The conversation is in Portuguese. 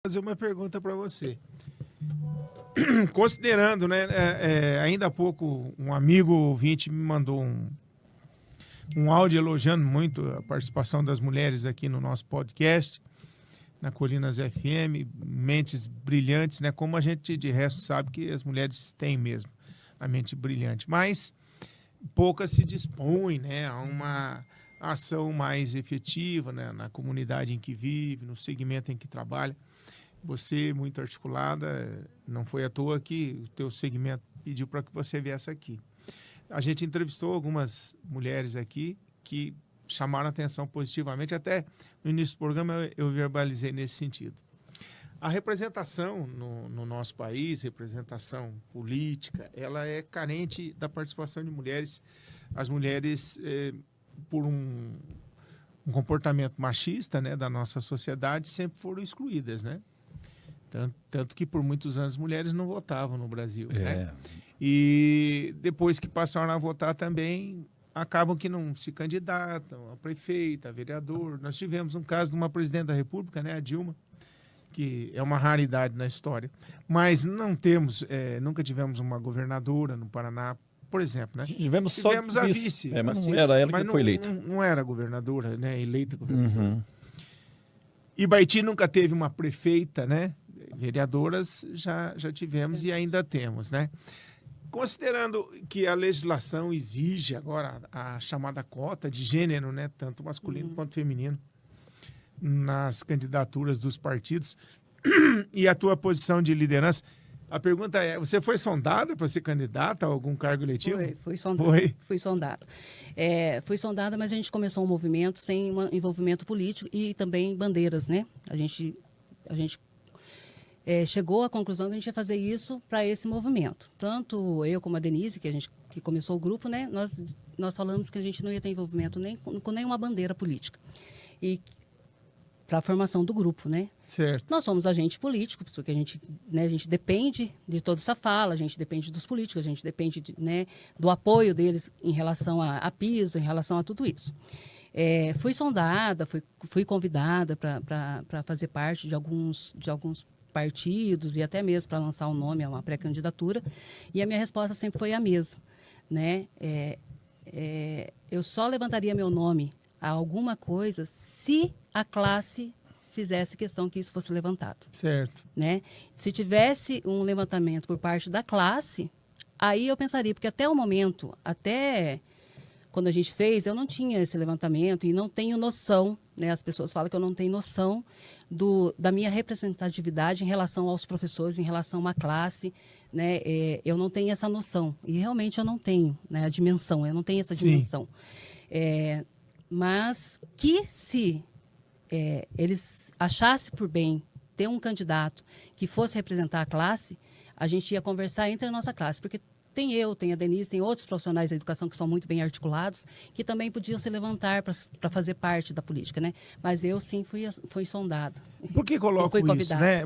fazer uma pergunta para você. Considerando, né, ainda há pouco um amigo ouvinte me mandou um áudio elogiando muito a participação das mulheres aqui no nosso podcast, na Colinas FM, mentes brilhantes, né, como a gente de resto sabe que as mulheres têm mesmo a mente brilhante, mas poucas se dispõem, né, a uma ação mais efetiva, né, na comunidade em que vive, no segmento em que trabalha. Você, muito articulada, não foi à toa que o teu segmento pediu para que você viesse aqui. A gente entrevistou algumas mulheres aqui que chamaram a atenção positivamente, até no início do programa eu verbalizei nesse sentido. A representação no nosso país, representação política, ela é carente da participação de mulheres. As mulheres, por um comportamento machista, né, da nossa sociedade, sempre foram excluídas, né? Tanto que por muitos anos as mulheres não votavam no Brasil, né? E depois que passaram a votar também, acabam que não se candidatam a prefeita, a vereador. Nós tivemos um caso de uma presidente da República, né, a Dilma, que é uma raridade na história. Mas não temos, nunca tivemos uma governadora no Paraná, por exemplo, né? Tivemos a vice. Mas não era ela que foi eleita. Não era governadora, né? Eleita governadora. Uhum. Ibaiti nunca teve uma prefeita, né? Vereadoras já tivemos e ainda temos, né? Considerando que a legislação exige agora a chamada cota de gênero, né? Tanto masculino quanto feminino, nas candidaturas dos partidos, e a tua posição de liderança, a pergunta é, você foi sondada para ser candidata a algum cargo eletivo? Fui sondada. Fui sondada. Fui sondada, mas a gente começou um movimento sem um envolvimento político e também bandeiras, né? A gente chegou à conclusão que a gente ia fazer isso para esse movimento. Tanto eu como a Denise, que começou o grupo, né? Nós falamos que a gente não ia ter envolvimento nem com nenhuma bandeira política. E para a formação do grupo, né? Certo. Nós somos agentes políticos, porque a gente depende de toda essa fala, a gente depende dos políticos, a gente depende do apoio deles em relação a piso, em relação a tudo isso. Fui sondada, fui convidada para fazer parte de alguns partidos e até mesmo para lançar um nome a uma pré-candidatura, e a minha resposta sempre foi a mesma, né? Eu só levantaria meu nome a alguma coisa se a classe fizesse questão que isso fosse levantado. Certo. Né? Se tivesse um levantamento por parte da classe, aí eu pensaria, porque até o momento, até quando a gente fez, eu não tinha esse levantamento e não tenho noção, né? As pessoas falam que eu não tenho noção da minha representatividade em relação aos professores, em relação à classe, né? Eu não tenho essa noção, e realmente eu não tenho, né, a dimensão, eu não tenho essa dimensão. Mas que se eles achassem por bem ter um candidato que fosse representar a classe, a gente ia conversar entre a nossa classe, porque tem a Denise, tem outros profissionais da educação que são muito bem articulados, que também podiam se levantar para fazer parte da política, né? Mas eu, sim, fui sondada. Por que coloco fui isso, convidada. né?